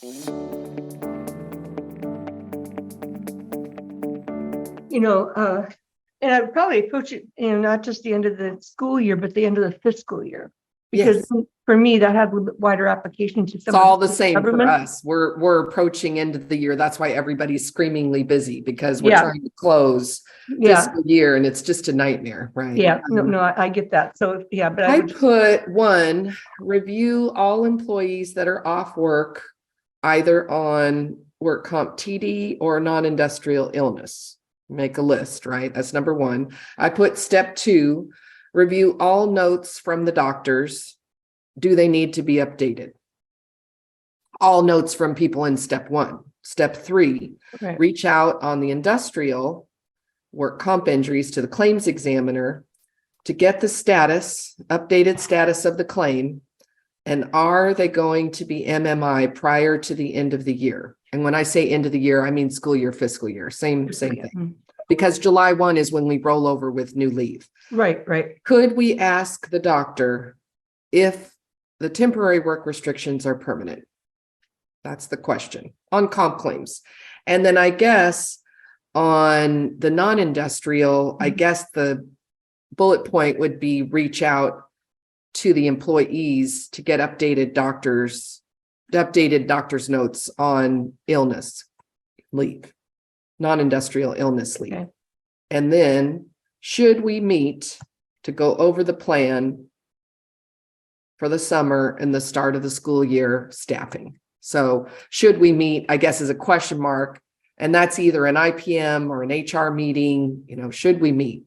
And I would probably approach it, not just the end of the school year, but the end of the fiscal year. Because Yes. for me, that had a little bit wider application to some It's all of the same for government. us. We're approaching end of the year. That's why everybody's screamingly busy, because we're Yeah. trying to close Yeah, fiscal year, and it's just a nightmare, right? yeah, no, I get that. So, yeah, but I I would, put one, review all employees that are off work, either on work comp TD or non-industrial illness. Make a list, right? That's number one. I put step 2, review all notes from the doctors. Do they need to be updated? All notes from people in step 1. Step 3, right, reach out on the industrial work comp injuries to the claims examiner to get the status, updated status of the claim. And are they going to be MMI prior to the end of the year? And when I say end of the year, I mean school year, fiscal year, same thing. Because July 1 is when we roll over with new leave. right, right. Could we ask the doctor if the temporary work restrictions are permanent? That's the question on comp claims. And then I guess on the non-industrial, I guess the bullet point would be reach out to the employees to get updated doctor's notes on illness leave, non-industrial illness leave. Okay. And then should we meet to go over the plan for the summer and the start of the school year staffing? So should we meet, I guess, is a question mark, and that's either an IPM or an HR meeting, should we meet?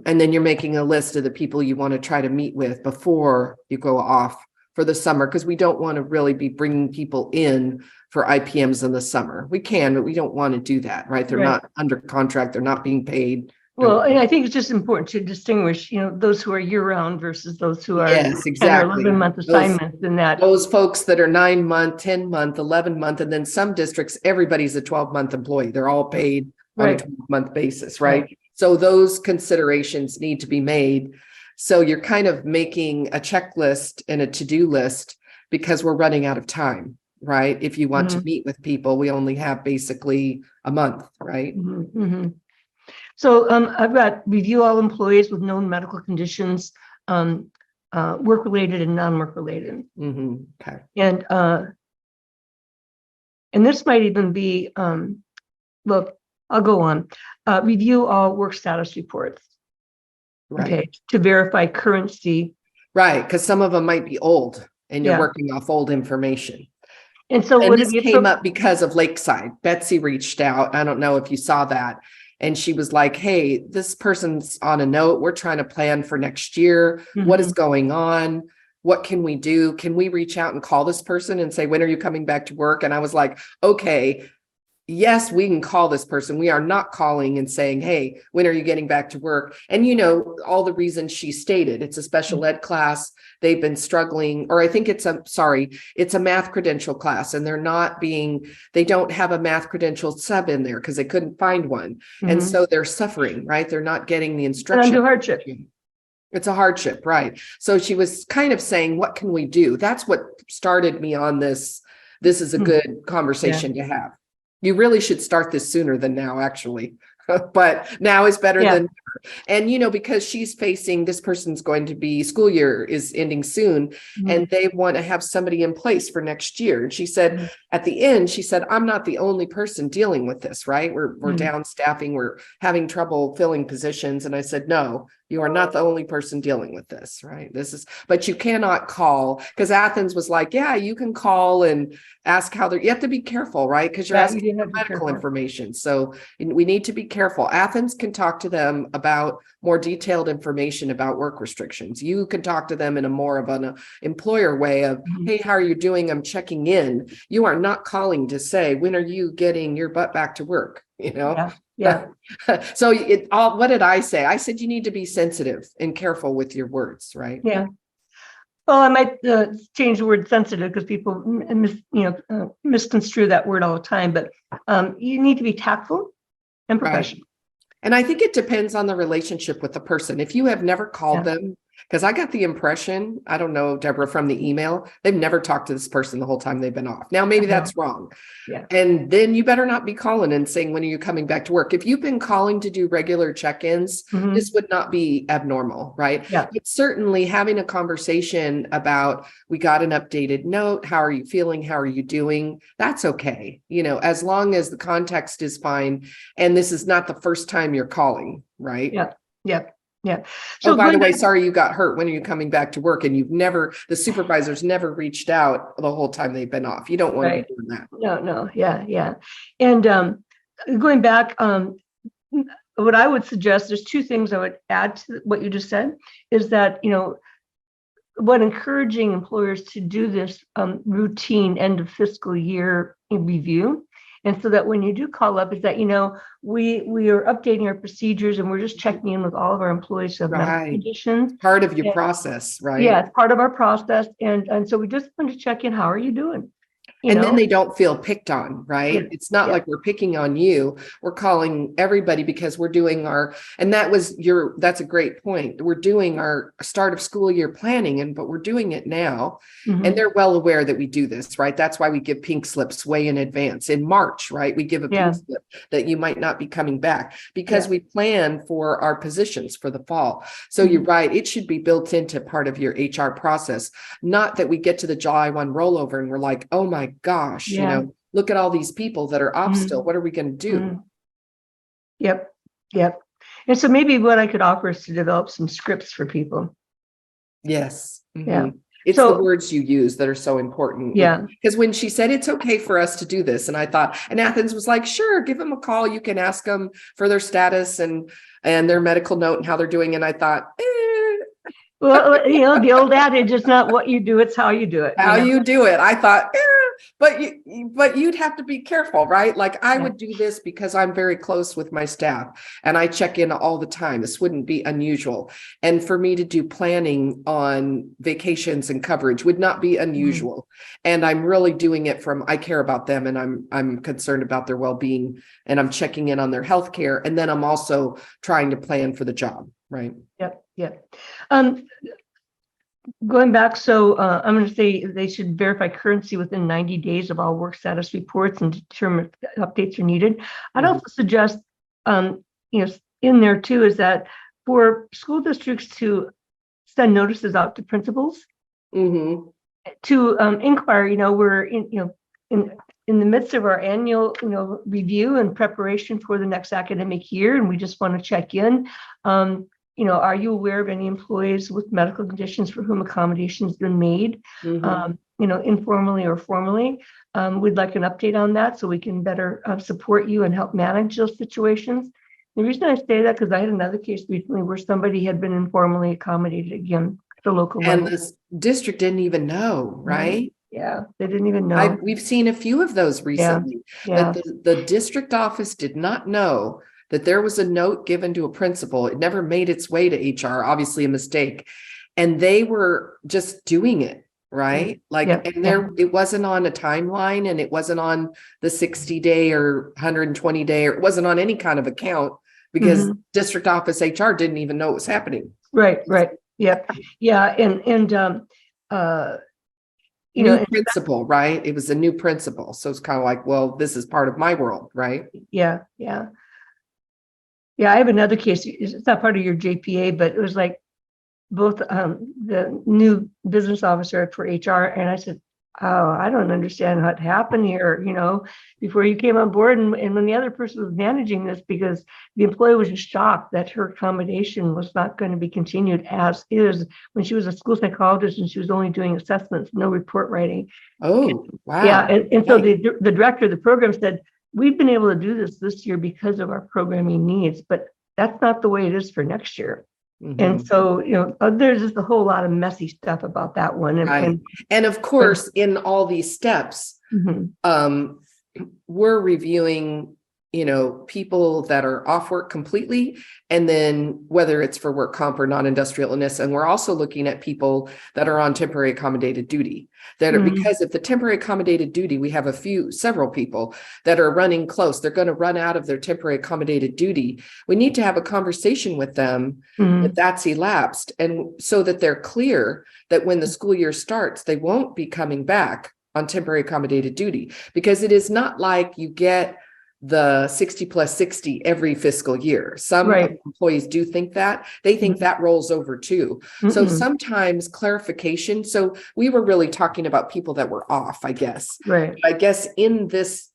And then you're making a list of the people you want to try to meet with before you go off for the summer, because we don't want to really be bringing people in for IPMs in the summer. We can, but we don't want to do that, right? They're Right. not under contract. They're not being paid. Well, and I think it's just important to distinguish, those who are year-round versus those who are Yes, 10 or exactly. 11-month assignments, and that. Those folks that are 9-month, 10-month, 11-month, and then some districts, everybody's a 12-month employee. They're all paid on a Right. 12-month basis, right? So those considerations need to be made. So you're kind of making a checklist and a to-do list because we're running out of time, right? If you want to meet with people, we only have basically a month, right? So I've got review all employees with known medical conditions, work-related and non-work related. Okay. And this might even be, look, I'll go on. Review all work status reports. Right. Okay, to verify currency. Right, because some of them might be old and you're Yeah. working off old information. And so And would this it be came up because of Lakeside. Betsy reached out. I don't know if you saw that. And she was like, hey, this person's on a note. We're trying to plan for next year. What is going on? What can we do? Can we reach out and call this person and say, when are you coming back to work? And I was like, okay, yes, we can call this person. We are not calling and saying, hey, when are you getting back to work? And all the reasons she stated, it's a special ed class. They've been struggling, or I think it's a math credential class, and they don't have a math credential sub in there because they couldn't find one. And so they're suffering, right? They're not getting the instruction. Under hardship. It's a hardship, right? So she was kind of saying, what can we do? That's what started me on this. This is a good conversation to have. You really should start this sooner than now, actually. But now is better than never. And, because she's facing, this person's going to be, school year is ending soon, and they want to have somebody in place for next year. And she said, at the end, I'm not the only person dealing with this, right? We're down staffing, we're having trouble filling positions. And I said, no, you are not the only person dealing with this, right? But you cannot call, because Athens was like, yeah, you can call and ask how you have to be careful, right? Because you're asking for medical information. So we need to be careful. Athens can talk to them about more detailed information about work restrictions. You can talk to them in a more of an employer way of, hey, how are you doing? I'm checking in. You are not calling to say, when are you getting your butt back to work? Yeah. So what did I say? I said, you need to be sensitive and careful with your words, right? Yeah. Well, I might change the word sensitive because people misconstrue that word all the time, but you need to be tactful and professional. Right. And I think it depends on the relationship with the person. If you have never called them, Because I got the impression, I don't know, Deborah, from the email, they've never talked to this person the whole time they've been off. Now, maybe that's wrong. Yeah. And then you better not be calling and saying, when are you coming back to work? If you've been calling to do regular check-ins, Mhm. this would not be abnormal, right? Yeah. But certainly having a conversation about, we got an updated note, how are you feeling? How are you doing? That's okay. You know, as long as the context is fine. And this is not the first time you're calling, right? Yeah. Yeah. Yeah. So, by the way, back- sorry you got hurt. When are you coming back to work? And the supervisors never reached out the whole time they've been off. You don't want to be doing that. No. Yeah. Yeah. And going back, what I would suggest, there's two things I would add to what you just said, is that, what encouraging employers to do this routine end of fiscal year review. And so that when you do call up, is that, we are updating our procedures and we're just checking in with all of our employees who have medical conditions. Part of your process, right? Yeah, it's part of our process. And so we just want to check in. How are you doing? And then they don't feel picked on, right? Yeah. It's not like we're picking on you. We're calling everybody because we're doing that's a great point. We're doing our start of school year planning, but we're doing it now. Mhm. And they're well aware that we do this, right? That's why we give pink slips way in advance. In March, right? We give a pink slip that you might not be coming back because we plan for our positions for the fall. So you're right. It should be built into part of your HR process, not that we get to the July 1 rollover and we're like, oh my gosh, look at all these people that are off still. What are we going to do? Yep. And so maybe what I could offer is to develop some scripts for people. Yes. Yeah. It's the words you use that are so important. Yeah. Because when she said it's okay for us to do this, and I thought, and Athens was like, sure, give them a call. You can ask them for their status and their medical note and how they're doing. And I thought, Well, the old adage, it's not what you do, it's how you do it. How you do it. I thought, but you'd have to be careful, right? Like I would do this because I'm very close with my staff and I check in all the time. This wouldn't be unusual. And for me to do planning on vacations and coverage would not be unusual. And I'm really doing it from, I care about them and I'm concerned about their well-being and I'm checking in on their healthcare. And then I'm also trying to plan for the job, right? Yep. Going back, so I'm going to say they should verify currency within 90 days of all work status reports and determine if updates are needed. I'd also suggest, in there too, is that for school districts to send notices out to principals to inquire. We're in the midst of our annual review and preparation for the next academic year, and we just want to check in. Are you aware of any employees with medical conditions for whom accommodations been made, informally or formally? We'd like an update on that so we can better support you and help manage those situations. The reason I say that, because I had another case recently where somebody had been informally accommodated again at the local level. And the district didn't even know, right? Yeah, they didn't even know. We've seen a few of those recently. Yeah. That the district office did not know that there was a note given to a principal. It never made its way to HR, obviously a mistake. And they were just doing it, right? It wasn't on a timeline and it wasn't on the 60-day or 120-day, or it wasn't on any kind of account because district office HR didn't even know it was happening. Right. Yep. Yeah. And new principal, right? It was a new principal. So it's kind of like, well, this is part of my world, right? Yeah. I have another case. It's not part of your JPA, but it was like both the new business officer for HR. And I said, oh, I don't understand what happened here, before you came on board. And when the other person was managing this, because the employee was just shocked that her accommodation was not going to be continued as is when she was a school psychologist and she was only doing assessments, no report writing. Oh, wow. Yeah. And so the director of the program said, we've been able to do this year because of our programming needs, but that's not the way it is for next year. And so, there's just a whole lot of messy stuff about that one. And of course, in all these steps, we're reviewing people that are off work completely, and then whether it's for work comp or non-industrial illness. And we're also looking at people that are on temporary accommodated duty that are, because of the temporary accommodated duty, we have several people that are running close. They're going to run out of their temporary accommodated duty. We need to have a conversation with them that that's elapsed, and so that they're clear that when the school year starts, they won't be coming back on temporary accommodated duty, because it is not like you get the 60 plus 60 every fiscal year. Some employees do think that. They think that rolls over too. So sometimes clarification. So we were really talking about people that were off, I guess. Right. I guess in this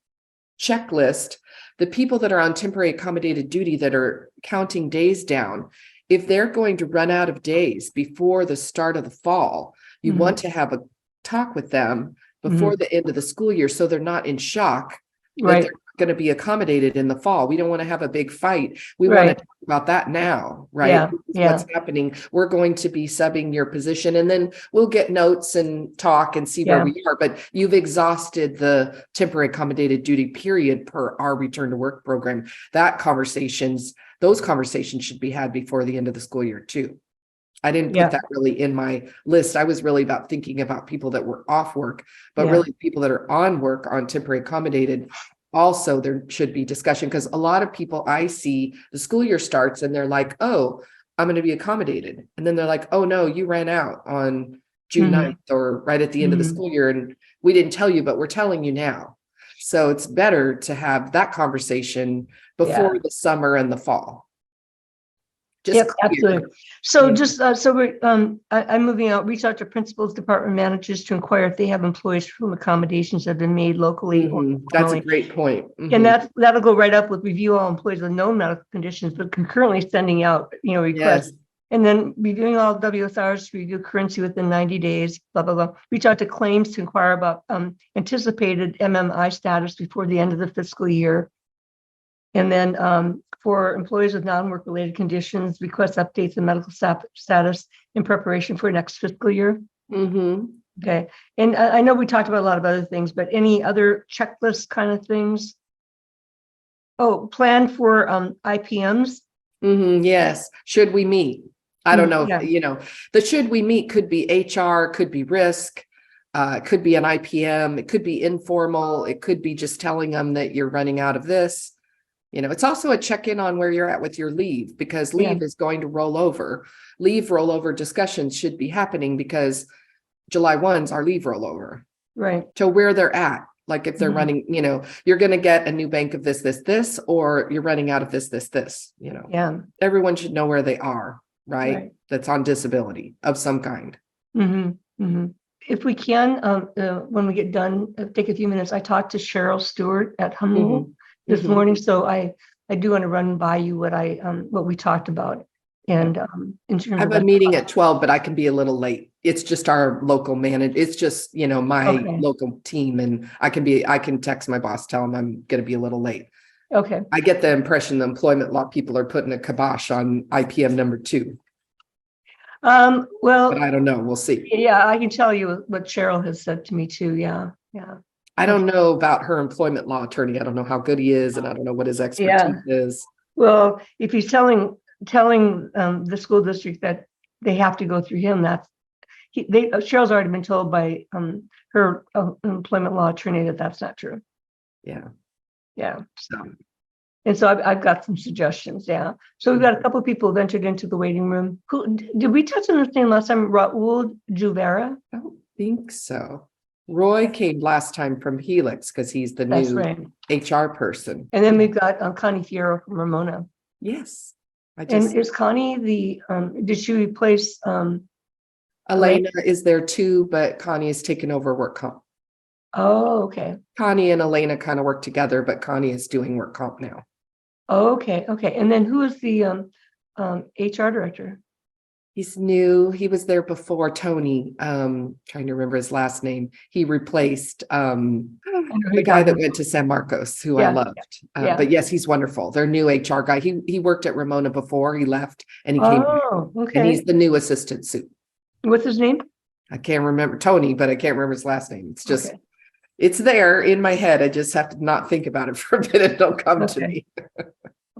checklist, the people that are on temporary accommodated duty that are counting days down, if they're going to run out of days before the start of the fall, you want to have a talk with them before the end of the school year, so they're not in shock that they're going to be accommodated in the fall. We don't want to have a big fight. We want to talk about that now, right? What's happening. We're going to be subbing your position, and then we'll get notes and talk and see where we are. But you've exhausted the temporary accommodated duty period per our return to work program. Those conversations should be had before the end of the school year too. I didn't put that really in my list. I was really about thinking about people that were off work, but really people that are on work on temporary accommodated. Also, there should be discussion, because a lot of people I see, the school year starts and they're like, oh, I'm going to be accommodated. And then they're like, oh no, you ran out on June 9th or right at the end of the school year. And we didn't tell you, but we're telling you now. So it's better to have that conversation before the summer and the fall. Absolutely. So I'm moving out, reach out to principals, department managers to inquire if they have employees for whom accommodations have been made locally. That's a great point. And that'll go right up with review all employees with known medical conditions, but concurrently sending out, requests. And then reviewing all WSRs to review currency within 90 days, blah, blah, blah. Reach out to claims to inquire about anticipated MMI status before the end of the fiscal year. And then for employees with non-work related conditions, request updates in medical status in preparation for next fiscal year. Okay. And I know we talked about a lot of other things, but any other checklist kind of things? Oh, plan for IPMs. Yes. Should we meet? I don't know. The should we meet could be HR, could be risk, could be an IPM, it could be informal, it could be just telling them that you're running out of this. It's also a check-in on where you're at with your leave, because leave is going to roll over. Leave rollover discussions should be happening, because July 1's our leave rollover. Right. So where they're at, like if they're running, you're going to get a new bank of this, or you're running out of this. Everyone should know where they are, right? That's on disability of some kind. If we can, when we get done, take a few minutes. I talked to Cheryl Stewart at Hummel this morning, so I do want to run by you what we talked about. And in terms I have a meeting at 12, but I can be a little late. It's just our local manager. It's just, my local team, and I can text my boss, tell him I'm going to be a little late. Okay. I get the impression the employment law people are putting a kibosh on IPM number 2. Well, but I don't know. We'll see. Yeah, I can tell you what Cheryl has said to me too. Yeah. I don't know about her employment law attorney. I don't know how good he is, and I don't know what his expertise is. Well, if he's telling the school district that they have to go through him, Cheryl's already been told by her employment law attorney that's not true. Yeah. So I've got some suggestions. So we've got a couple of people who've entered into the waiting room. Did we touch on this name last time? Raul Juvera? I don't think so. Roy came last time from Helix, because he's the new HR person. And then we've got Connie Fierro from Ramona. Yes. And is Connie did she replace Elena is there too, but Connie is taking over work comp. Oh, okay. Connie and Elena kind of work together, but Connie is doing work comp now. Okay. And then who is the HR director? He's new. He was there before Tony. Trying to remember his last name. He replaced the guy that went to San Marcos, who I loved. But yes, he's wonderful. Their new HR guy. He worked at Ramona before. He left and he came back. Okay. And he's the new assistant suit. What's his name? I can't remember Tony, but I can't remember his last name. It's just It's there in my head. I just have to not think about it for a bit. It'll come to me.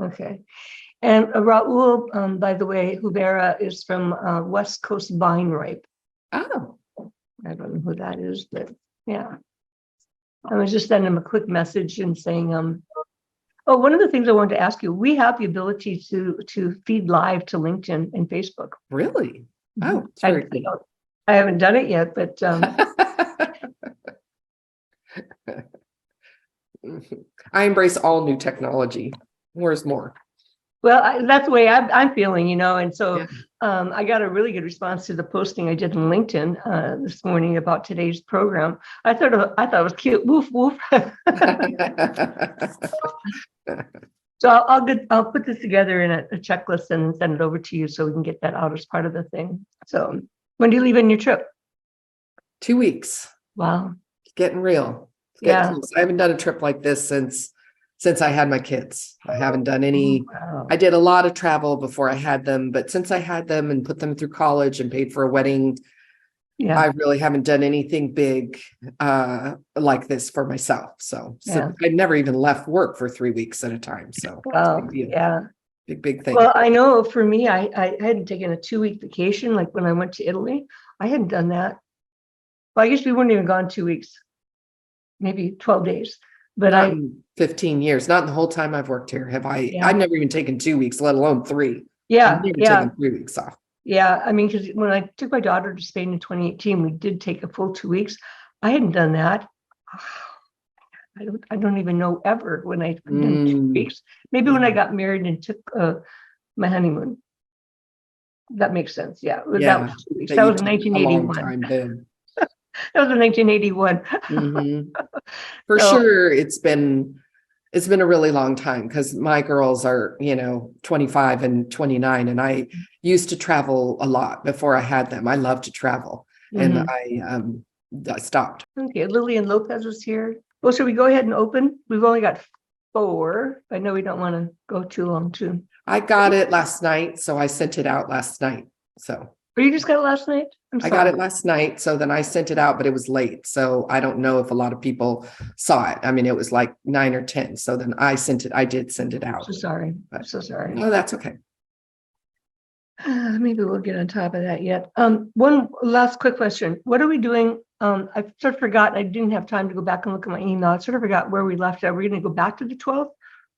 Okay. And Raul, by the way, 𝐸𝐵𝐸 is from West Coast Vine Ripe. Oh, I don't know who that is, but yeah. I was just sending him a quick message and saying, oh, one of the things I wanted to ask you, we have the ability to feed live to LinkedIn and Facebook. really? Oh, it's I, very cool. I haven't done it yet, but I embrace all new technology. More is more. well, that's the way I'm feeling, and so Yeah. I got a really good response to the posting I did on LinkedIn this morning about today's program. I thought it was cute. Woof woof. So I'll put this together in a checklist and send it over to you so we can get that out as part of the thing. So when do you leave on your trip? 2 weeks. Wow. It's getting real. It's getting Yeah. close. I haven't done a trip like this since I had my kids. I haven't done any. Wow. I did a lot of travel before I had them, but since I had them and put them through college and paid for a wedding, Yeah. I really haven't done anything big like this for myself. So Yeah. I never even left work for 3 weeks at a time. So it's a Wow. big deal. Yeah. Big thing. Well, I know for me, I hadn't taken a 2-week vacation like when I went to Italy. I hadn't done that. Well, I guess we wouldn't even gone 2 weeks, maybe 12 days. But Not in 15 years, not in the whole time I've worked here. Have I? Yeah. I've never even taken 2 weeks, let alone 3. yeah, I've never yeah, taken 3 weeks off. yeah. I mean, because when I took my daughter to Spain in 2018, we did take a full 2 weeks. I hadn't done that. I don't even know ever when I've done 2 weeks. Maybe when I got married and took my honeymoon. That makes sense. Yeah, that was 2 weeks. That was in A long 1981. time then. That was in 1981. Mhm. For So- sure, it's been a really long time because my girls are 25 and 29, and I used to travel a lot before I had them. I love to travel, and I stopped. Okay, Lillian Lopez is here. Well, should we go ahead and open? We've only got 4. I know we don't want to go too long too. I got it last night, so I sent it out last night. So Or you just got it last night? I got it last night, so then I sent it out, but it was late. So I don't know if a lot of people saw it. I mean, it was like 9 or 10. So then I did send it out. So sorry. I'm so sorry. No, that's okay. Maybe we'll get on top of that yet. One last quick question. What are we doing? I sort of forgot. I didn't have time to go back and look at my email. I sort of forgot where we left it. Are we going to go back to the 12th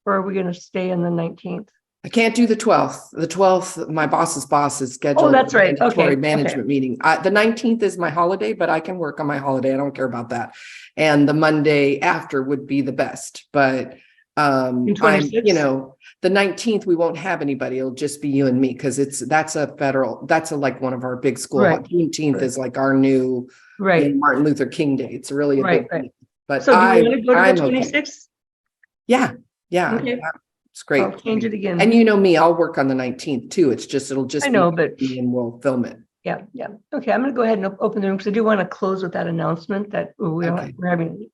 or are we going to stay on the 19th? I can't do the 12th. The 12th, my boss's boss is scheduled. Oh, that's right. a mandatory Okay. management meeting. The 19th is my holiday, but I can work on my holiday. I don't care about that. And the Monday after would be the best. But I'm, 26th? the 19th, we won't have anybody. It'll just be you and me because that's like one of our big school. Right. Juneteenth is like our new Right. Martin Luther King Day. It's really a Right, big thing. But So do we want to go to I'm the okay. 26th? Yeah. Okay. It's great. I'll change it again. And you know me, I'll work on the 19th too. It'll just I know, be but me and we'll film it. yeah. Okay, I'm going to go ahead and open the room because I do want to close with that announcement that we're having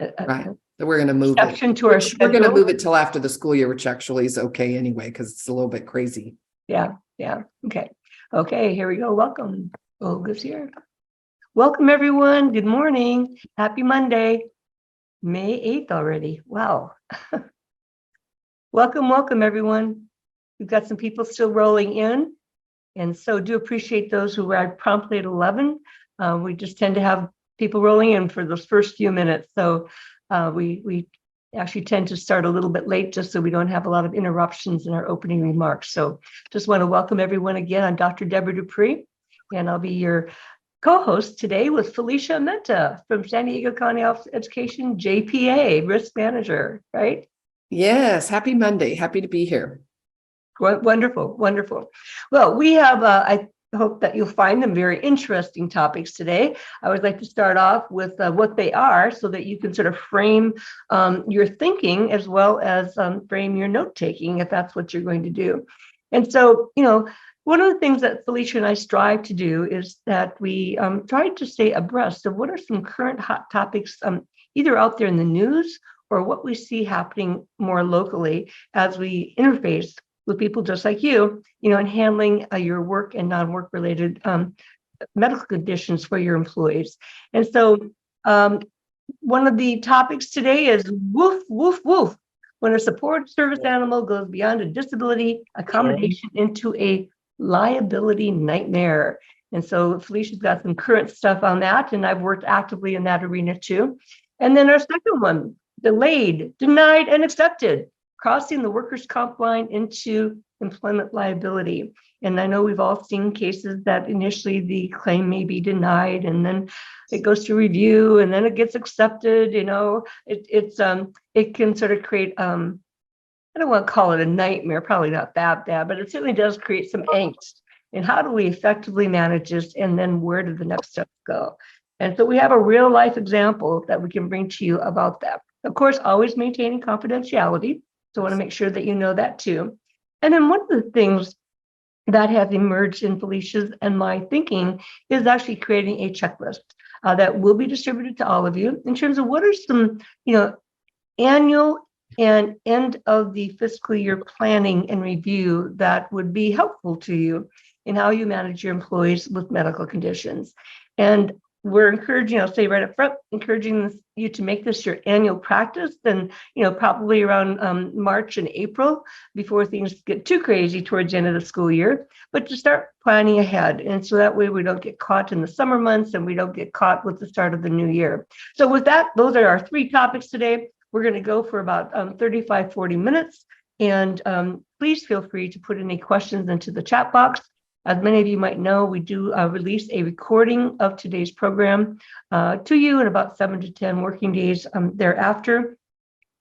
Right. That we're going to move exception it. to our Which we're going to schedule. move it till after the school year, which actually is okay anyway, because it's a little bit crazy. Yeah. Okay, here we go. Welcome. Olga's here. Welcome, everyone. Good morning. Happy Monday, May 8th already. Wow. Welcome, everyone. We've got some people still rolling in. And so do appreciate those who arrived promptly at 11. We just tend to have people rolling in for those first few minutes. So we actually tend to start a little bit late just so we don't have a lot of interruptions in our opening remarks. So just want to welcome everyone again. I'm Dr. Deborah Dupree, and I'll be your co-host today with Felicia Menta from San Diego County Office of Education, JPA, Risk Manager, right? Yes. Happy Monday. Happy to be here. Wonderful. Well, we have, I hope that you'll find them very interesting topics today. I would like to start off with what they are so that you can sort of frame your thinking as well as frame your note-taking if that's what you're going to do. And so, one of the things that Felicia and I strive to do is that we try to stay abreast of what are some current hot topics either out there in the news or what we see happening more locally as we interface with people just like you, in handling your work and non-work related medical conditions for your employees. And so one of the topics today is woof, woof, woof. When a support service animal goes beyond a disability accommodation into a liability nightmare. And so Felicia's got some current stuff on that, and I've worked actively in that arena too. And then our second one, delayed, denied, and accepted, crossing the workers' comp line into employment liability. And I know we've all seen cases that initially the claim may be denied, and then it goes to review, and then it gets accepted. You know, it can sort of create I don't want to call it a nightmare, probably not that bad, but it certainly does create some angst. And how do we effectively manage this? And then where do the next steps go? And so we have a real life example that we can bring to you about that. Of course, always maintaining confidentiality. So I want to make sure that you know that too. And then one of the things that has emerged in Felicia's and my thinking is actually creating a checklist that will be distributed to all of you in terms of what are some, annual and end of the fiscal year planning and review that would be helpful to you in how you manage your employees with medical conditions. And we're encouraging, I'll say right up front, encouraging you to make this your annual practice, and probably around March and April before things get too crazy towards the end of the school year, but to start planning ahead. And so that way we don't get caught in the summer months and we don't get caught with the start of the new year. So with that, those are our three topics today. We're going to go for about 35, 40 minutes. And please feel free to put any questions into the chat box. As many of you might know, we do release a recording of today's program to you in about 7 to 10 working days thereafter.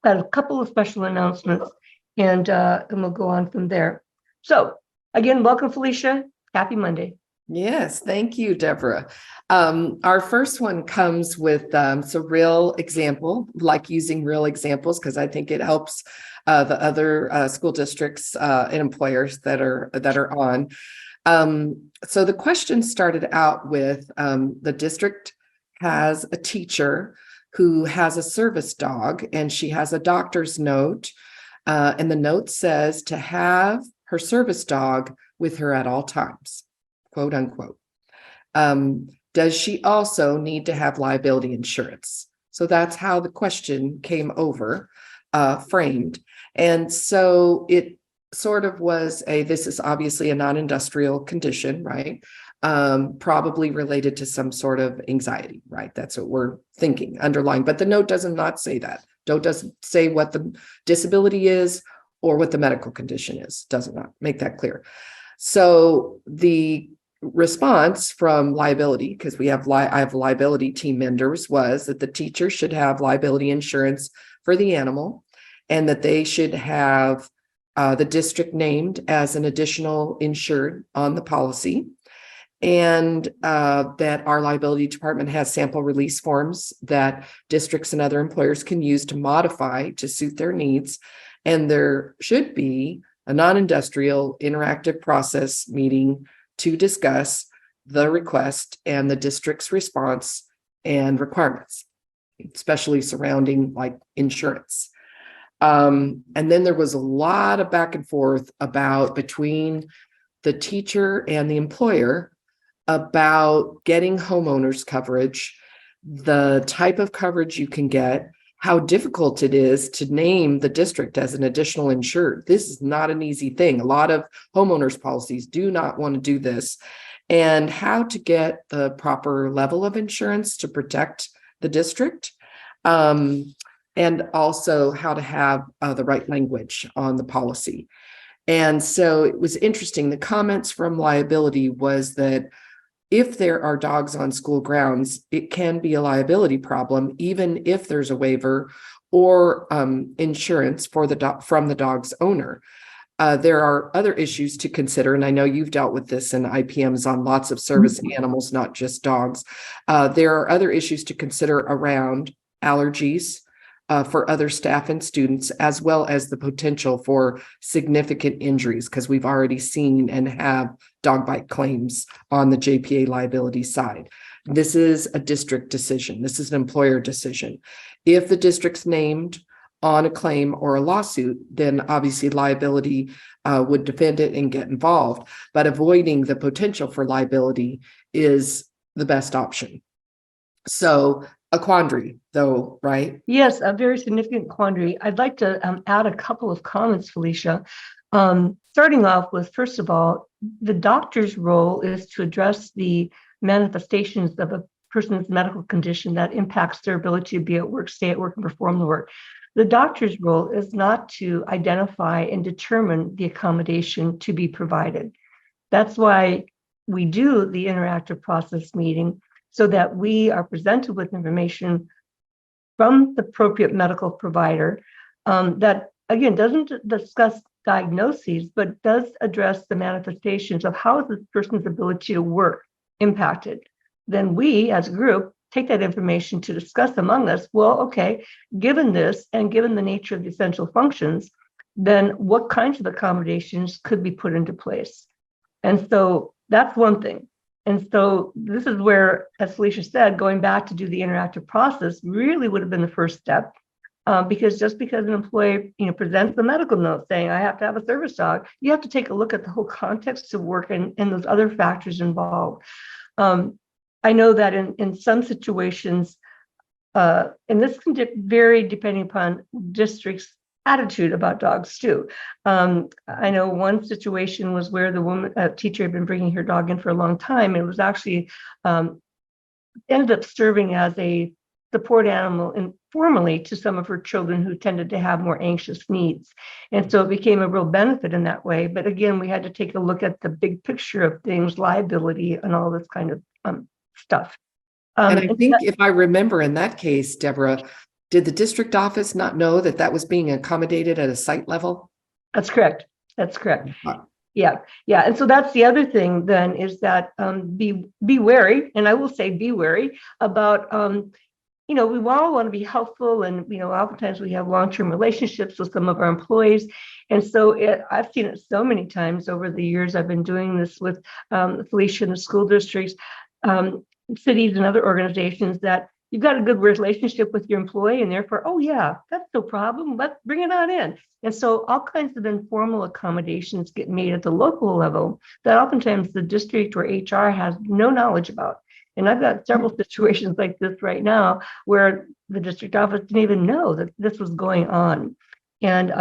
Got a couple of special announcements, and we'll go on from there. So again, welcome, Felicia. Happy Monday. Yes, thank you, Deborah. Our first one comes with some real example, like using real examples, because I think it helps the other school districts and employers that are on. So the question started out with the district has a teacher who has a service dog, and she has a doctor's note, and the note says to have her service dog with her at all times, quote unquote. Does she also need to have liability insurance? So that's how the question came over, framed. And so it sort of was this is obviously a non-industrial condition, right? Probably related to some sort of anxiety, right? That's what we're thinking underlying, but the note does not say that. Note doesn't say what the disability is or what the medical condition is, does not make that clear. So the response from liability, because I have liability team members, was that the teacher should have liability insurance for the animal, and that they should have the district named as an additional insured on the policy, and that our liability department has sample release forms that districts and other employers can use to modify to suit their needs. And there should be a non-industrial interactive process meeting to discuss the request and the district's response and requirements, especially surrounding like insurance. And then there was a lot of back and forth between the teacher and the employer about getting homeowners coverage, the type of coverage you can get, how difficult it is to name the district as an additional insured. This is not an easy thing. A lot of homeowners policies do not want to do this, and how to get the proper level of insurance to protect the district. And also how to have the right language on the policy. And so it was interesting. The comments from liability was that if there are dogs on school grounds, it can be a liability problem, even if there's a waiver or insurance from the dog's owner. There are other issues to consider, and I know you've dealt with this in IPMs on lots of service animals, not just dogs. There are other issues to consider around allergies for other staff and students, as well as the potential for significant injuries, because we've already seen and have dog bite claims on the JPA liability side. This is a district decision. This is an employer decision. If the district's named on a claim or a lawsuit, then obviously liability would defend it and get involved, but avoiding the potential for liability is the best option. So a quandary though, right? Yes, a very significant quandary. I'd like to add a couple of comments, Felicia. Starting off with, first of all, the doctor's role is to address the manifestations of a person's medical condition that impacts their ability to be at work, stay at work, and perform the work. The doctor's role is not to identify and determine the accommodation to be provided. That's why we do the interactive process meeting, so that we are presented with information from the appropriate medical provider that, again, doesn't discuss diagnoses, but does address the manifestations of how is this person's ability to work impacted. Then we, as a group, take that information to discuss among us. Well, okay, given this and given the nature of the essential functions, then what kinds of accommodations could be put into place? And so that's one thing. And so this is where, as Felicia said, going back to do the interactive process really would have been the first step, because just because an employee, presents the medical note saying I have to have a service dog, you have to take a look at the whole context of work and those other factors involved. I know that in some situations, and this can vary depending upon districts' attitude about dogs too. I know one situation was where the teacher had been bringing her dog in for a long time. It was actually ended up serving as a support animal informally to some of her children who tended to have more anxious needs. And so it became a real benefit in that way. But again, we had to take a look at the big picture of things, liability and all this kind of stuff. And I think if I remember in that case, Deborah, did the district office not know that that was being accommodated at a site level? That's correct. That's correct. Yeah. And so that's the other thing then, is that be wary, and I will say be wary about, we all want to be helpful, and, oftentimes we have long-term relationships with some of our employees. And so I've seen it so many times over the years I've been doing this with Felicia and the school districts, cities and other organizations, that you've got a good relationship with your employee, and therefore, oh yeah, that's no problem, let's bring it on in. And so all kinds of informal accommodations get made at the local level that oftentimes the district or HR has no knowledge about. And I've got several situations like this right now where the district office didn't even know that this was going on. And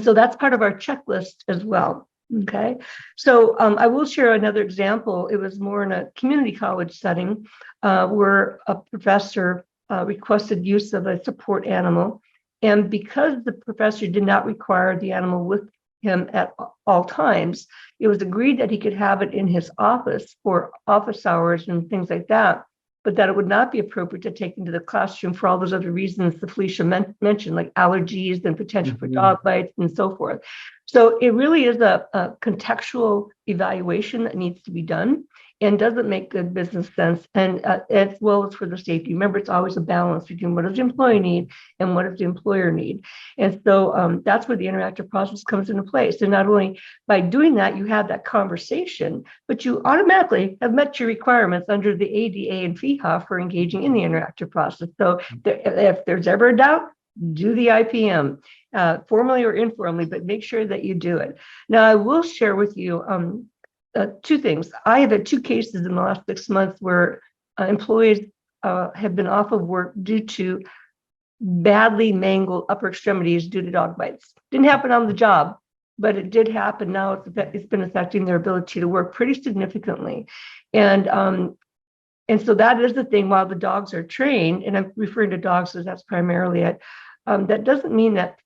so that's part of our checklist as well. Okay, so I will share another example. It was more in a community college setting where a professor requested use of a support animal. And because the professor did not require the animal with him at all times, it was agreed that he could have it in his office for office hours and things like that, but that it would not be appropriate to take into the classroom for all those other reasons that Felicia mentioned, like allergies and potential for dog bites and so forth. So it really is a contextual evaluation that needs to be done and doesn't make good business sense. And as well as for the safety. Remember, it's always a balance between what does the employee need and what does the employer need. And so that's where the interactive process comes into place. And not only by doing that, you have that conversation, but you automatically have met your requirements under the ADA and FEHA for engaging in the interactive process. So if there's ever a doubt, do the IPM, formally or informally, but make sure that you do it. Now, I will share with you two things. I have had two cases in the last 6 months where employees have been off of work due to badly mangled upper extremities due to dog bites. Didn't happen on the job, but it did happen. Now it's been affecting their ability to work pretty significantly. And so that is the thing. While the dogs are trained, and I'm referring to dogs, so that's primarily it. That doesn't mean that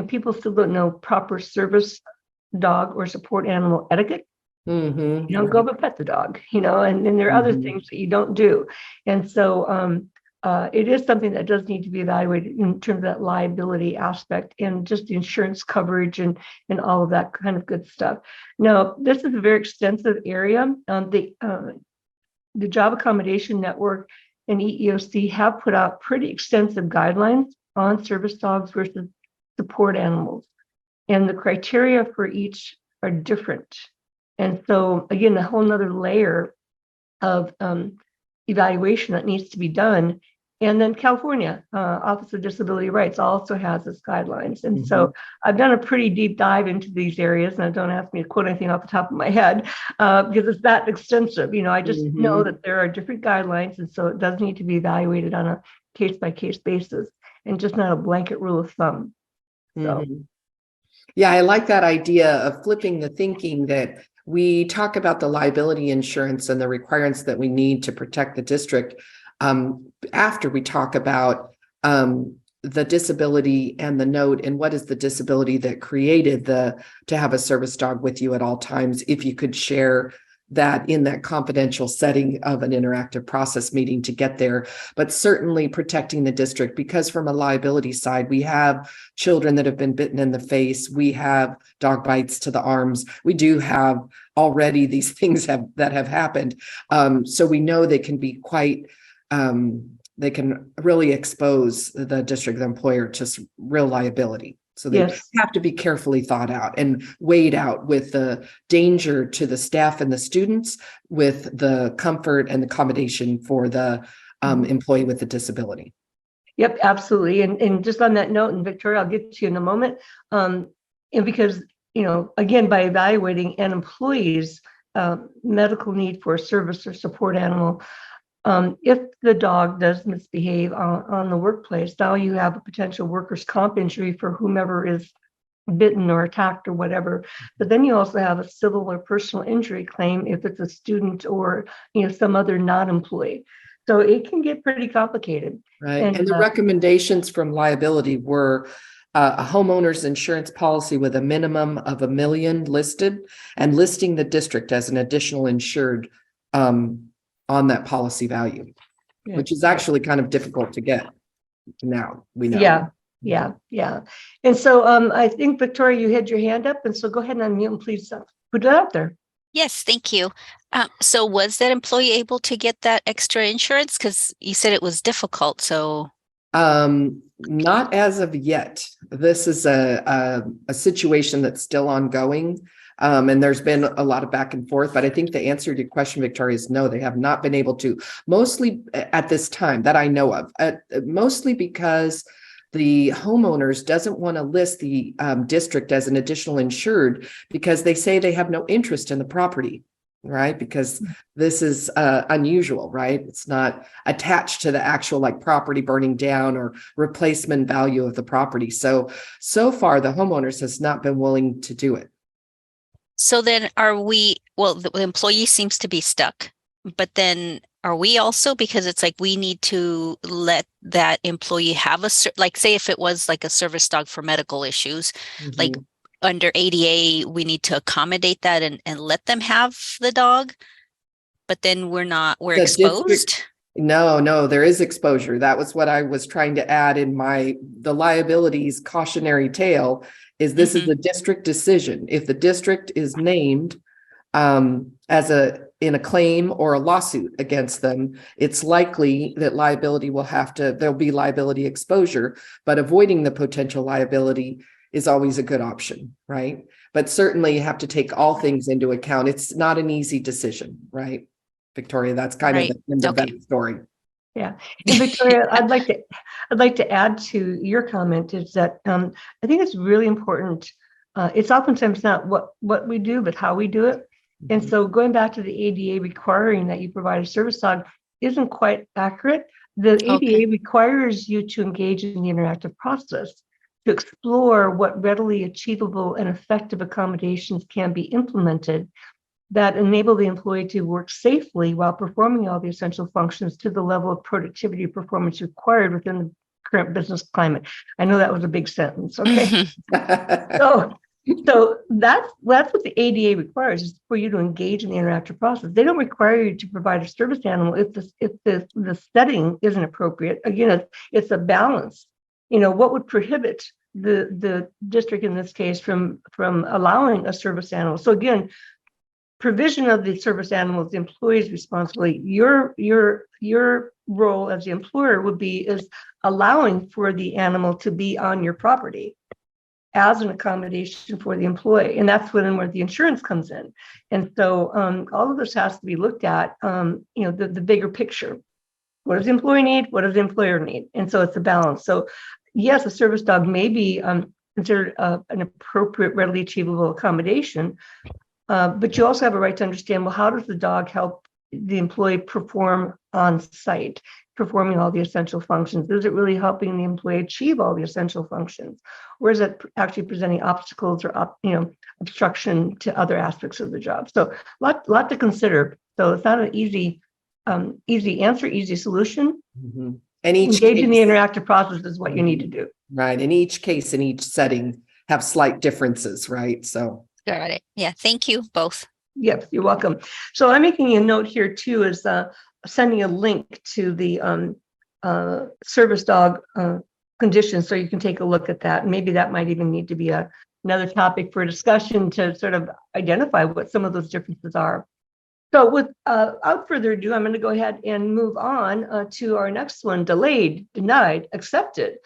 people still don't know proper service dog or support animal etiquette. You don't go up and pet the dog, and then there are other things that you don't do. And so it is something that does need to be evaluated in terms of that liability aspect and just the insurance coverage and all of that kind of good stuff. Now, this is a very extensive area. The Job Accommodation Network and EEOC have put out pretty extensive guidelines on service dogs versus support animals. And the criteria for each are different. And so, again, a whole nother layer of evaluation that needs to be done And then California Office of Disability Rights also has its guidelines. And so I've done a pretty deep dive into these areas, and don't ask me to quote anything off the top of my head because it's that extensive. I just know that there are different guidelines, and so it does need to be evaluated on a case-by-case basis and just not a blanket rule of thumb. So. Yeah, I like that idea of flipping the thinking that we talk about the liability insurance and the requirements that we need to protect the district after we talk about the disability and the note and what is the disability that created to have a service dog with you at all times. If you could share that in that confidential setting of an interactive process meeting to get there, but certainly protecting the district, because from a liability side, we have children that have been bitten in the face. We have dog bites to the arms. We do have already these things that have happened. So we know they can be quite, they can really expose the district, the employer, to real liability. So they have to be carefully thought out and weighed out with the danger to the staff and the students, with the comfort and accommodation for the employee with the disability. Yep, absolutely. And just on that note, and Victoria, I'll get to you in a moment. And because, again, by evaluating an employee's medical need for a service or support animal, if the dog does misbehave on the workplace, now you have a potential workers' comp injury for whomever is bitten or attacked or whatever. But then you also have a civil or personal injury claim if it's a student or some other non-employee. So it can get pretty complicated. Right. And the recommendations from liability were a homeowner's insurance policy with a minimum of $1 million listed, and listing the district as an additional insured on that policy value, which is actually kind of difficult to get now, we know. Yeah. And so I think, Victoria, you had your hand up, and so go ahead and unmute and please put it out there. Yes, thank you. So was that employee able to get that extra insurance? Because you said it was difficult, so. Not as of yet. This is a situation that's still ongoing. And there's been a lot of back and forth, but I think the answer to your question, Victoria, is no, they have not been able to, mostly at this time that I know of, mostly because the homeowners doesn't want to list the district as an additional insured, because they say they have no interest in the property, right? Because this is unusual, right? It's not attached to the actual property burning down or replacement value of the property. So far the homeowners has not been willing to do it. So then the employee seems to be stuck, but then are we also, because it's we need to let that employee have say if it was a service dog for medical issues, under ADA, we need to accommodate that and let them have the dog, but then we're the exposed. No, there is exposure. That was what I was trying to add in the liabilities cautionary tale. Is this is a district decision. If the district is named in a claim or a lawsuit against them, it's likely that there'll be liability exposure, but avoiding the potential liability is always a good option, right? But certainly you have to take all things into account. It's not an easy decision, right, Victoria? That's kind of the end of that story. Yeah, and Victoria, I'd like to add to your comment is that I think it's really important. It's oftentimes not what we do, but how we do it. And so going back to the ADA requiring that you provide a service dog isn't quite accurate. The ADA requires you to engage in the interactive process to explore what readily achievable and effective accommodations can be implemented that enable the employee to work safely while performing all the essential functions to the level of productivity performance required within the current business climate. I know that was a big sentence. Okay. So that's what the ADA requires, is for you to engage in the interactive process. They don't require you to provide a service animal if the setting isn't appropriate. Again, it's a balance. What would prohibit the district in this case from allowing a service animal? So again, provision of the service animal is the employee's responsibility. Your role as the employer would be is allowing for the animal to be on your property as an accommodation for the employee. And that's where the insurance comes in. And so all of this has to be looked at, the bigger picture. what does the employee need? What does the employer need? And so it's a balance. So yes, a service dog may be considered an appropriate, readily achievable accommodation, but you also have a right to understand, well, how does the dog help the employee perform on site, performing all the essential functions? Is it really helping the employee achieve all the essential functions? Or is it actually presenting obstacles or obstruction to other aspects of the job? So lot to consider. So it's not an easy answer, easy solution. Mm-hmm. And each engage in the case, interactive process is what you need to do. right? In each case, in each setting, have slight differences, right? So Got it. Yeah. Thank you both. Yes, you're welcome. So I'm making a note here too, is sending a link to the service dog conditions, so you can take a look at that. And maybe that might even need to be another topic for discussion to sort of identify what some of those differences are. So without further ado, I'm going to go ahead and move on to our next one: delayed, denied, accepted,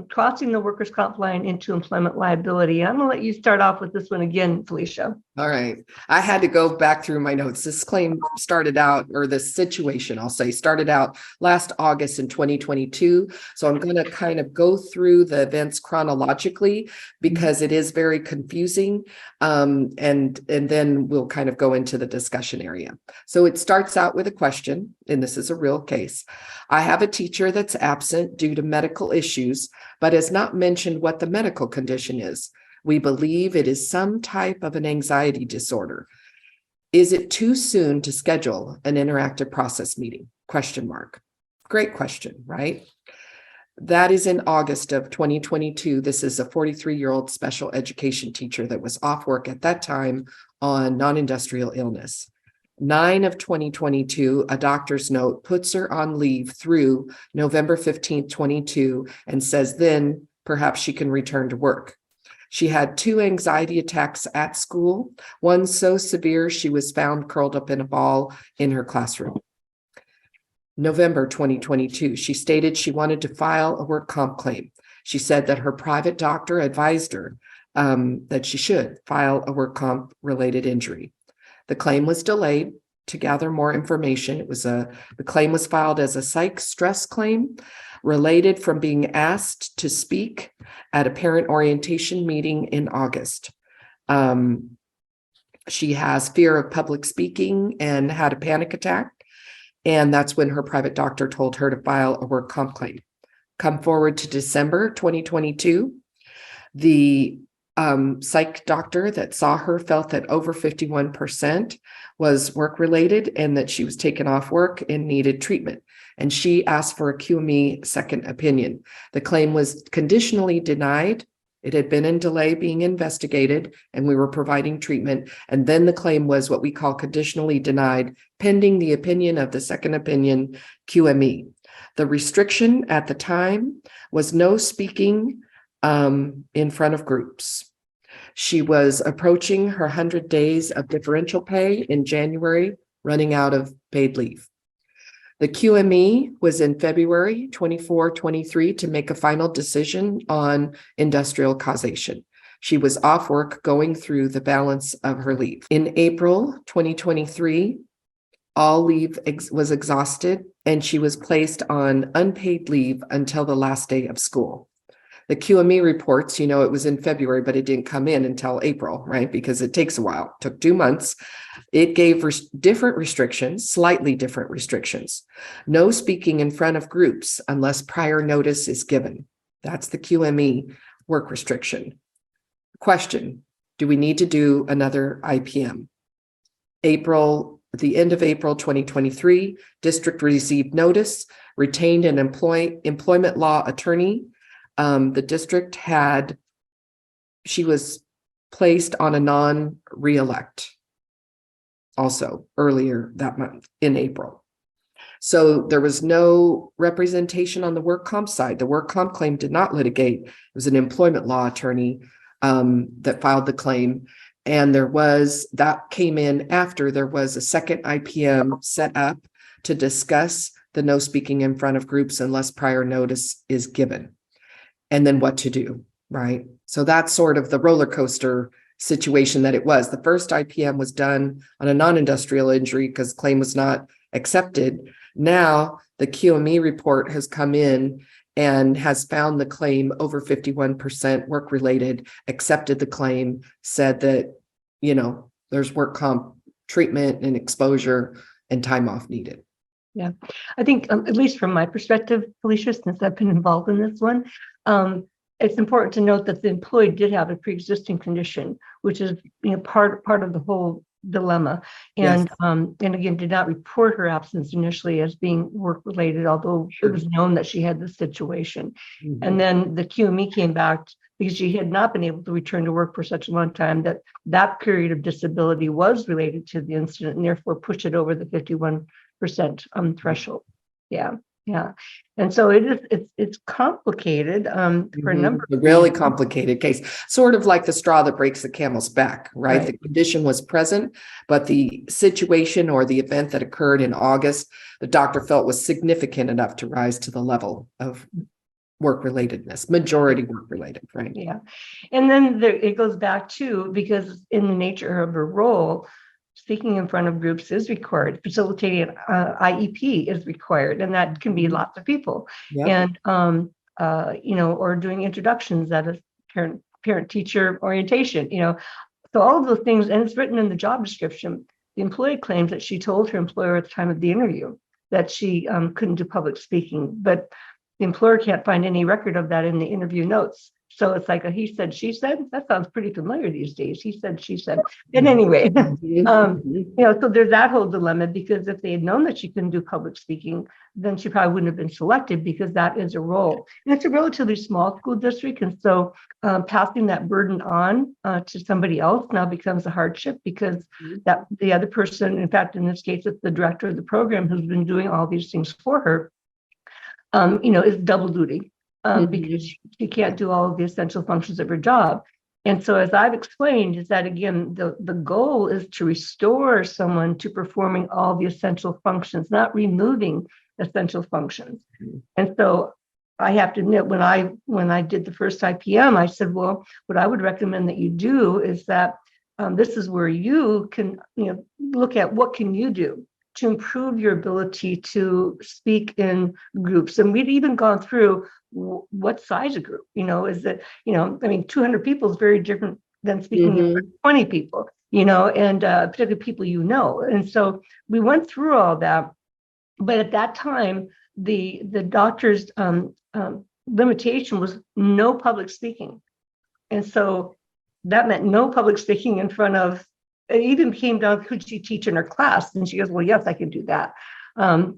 crossing the workers' comp line into employment liability. I'm going to let you start off with this one again, Felicia. all right. I had to go back through my notes. This claim started out, or this situation, I'll say, started out last August in 2022. So I'm going to kind of go through the events chronologically because it is very confusing. And then we'll kind of go into the discussion area. So it starts out with a question, and this is a real case. I have a teacher that's absent due to medical issues, but has not mentioned what the medical condition is. We believe it is some type of an anxiety disorder. Is it too soon to schedule an interactive process meeting? Question mark. Great question, right? That is in August of 2022. This is a 43-year-old special education teacher that was off work at that time on non-industrial illness. 9 of 2022, a doctor's note puts her on leave through November 15th, 22, and says then perhaps she can return to work. She had 2 anxiety attacks at school, one so severe she was found curled up in a ball in her classroom. November 2022, she stated she wanted to file a work comp claim. She said that her private doctor advised her that she should file a work comp related injury. The claim was delayed to gather more information. The claim was filed as a psych stress claim related from being asked to speak at a parent orientation meeting in August. She has fear of public speaking and had a panic attack. And that's when her private doctor told her to file a work comp claim. Come forward to December 2022. The psych doctor that saw her felt that over 51% was work-related and that she was taken off work and needed treatment. And she asked for a QME second opinion. The claim was conditionally denied. It had been in delay being investigated, and we were providing treatment. And then the claim was what we call conditionally denied, pending the opinion of the second opinion QME. The restriction at the time was no speaking in front of groups. She was approaching her 100 days of differential pay in January, running out of paid leave. The QME was in February 23 to make a final decision on industrial causation. She was off work going through the balance of her leave. In April 2023, all leave was exhausted and she was placed on unpaid leave until the last day of school. The QME reports, it was in February, but it didn't come in until April, right? Because it takes a while. It took 2 months. It gave different restrictions, slightly different restrictions. No speaking in front of groups unless prior notice is given. That's the QME work restriction. Question, do we need to do another IPM? The end of April 2023, district received notice, retained an employment law attorney. The district she was placed on a non-reelect also earlier that month in April. So there was no representation on the work comp side. The work comp claim did not litigate. It was an employment law attorney that filed the claim. And that came in after there was a second IPM set up to discuss the no speaking in front of groups unless prior notice is given. And then what to do, right? So that's sort of the roller coaster situation that it was. The first IPM was done on a non-industrial injury because claim was not accepted. Now the QME report has come in and has found the claim over 51% work-related, accepted the claim, said that, there's work comp treatment and exposure and time off needed. Yeah, I think at least from my perspective, Felicia, since I've been involved in this one, it's important to note that the employee did have a pre-existing condition, which is part of the whole dilemma, and again did not report her absence initially as being work related, although it was known that she had this situation. And then the QME came back because she had not been able to return to work for such a long time that period of disability was related to the incident, and therefore pushed it over the 51% threshold. Yeah. And so it's complicated for a number a really complicated case, sort of like the straw that breaks the camel's back, right? The condition was present, but the situation or the event that occurred in August, the doctor felt was significant enough to rise to the level of work relatedness, majority work related, right? Yeah. And then it goes back to, because in the nature of her role, speaking in front of groups is required, facilitating an IEP is required, and that can be lots of people. And or doing introductions at a parent-teacher orientation, so all of those things, and it's written in the job description. The employee claims that she told her employer at the time of the interview that she couldn't do public speaking, but the employer can't find any record of that in the interview notes. So it's like a he said, she said. That sounds pretty familiar these days. He said, she said. And anyway, so there's that whole dilemma, because if they had known that she couldn't do public speaking, then she probably wouldn't have been selected, because that is a role. And it's a relatively small school district. And so passing that burden on to somebody else now becomes a hardship, because that the other person, in fact, in this case, it's the director of the program who's been doing all these things for her, is double duty. Because she can't do all of the essential functions of her job. And so, as I've explained, is that again, the goal is to restore someone to performing all the essential functions, not removing essential functions. And so I have to admit, when I did the first IPM, I said, well, what I would recommend that you do is that this is where you can, look at what can you do to improve your ability to speak in groups. And we'd even gone through what size of group, is it, 200 people is very different than speaking in 20 people, and particularly people, And so we went through all that. But at that time, the doctor's limitation was no public speaking. And so that meant no public speaking in front of, it even came down, could she teach in her class? And she goes, well, yes, I can do that. So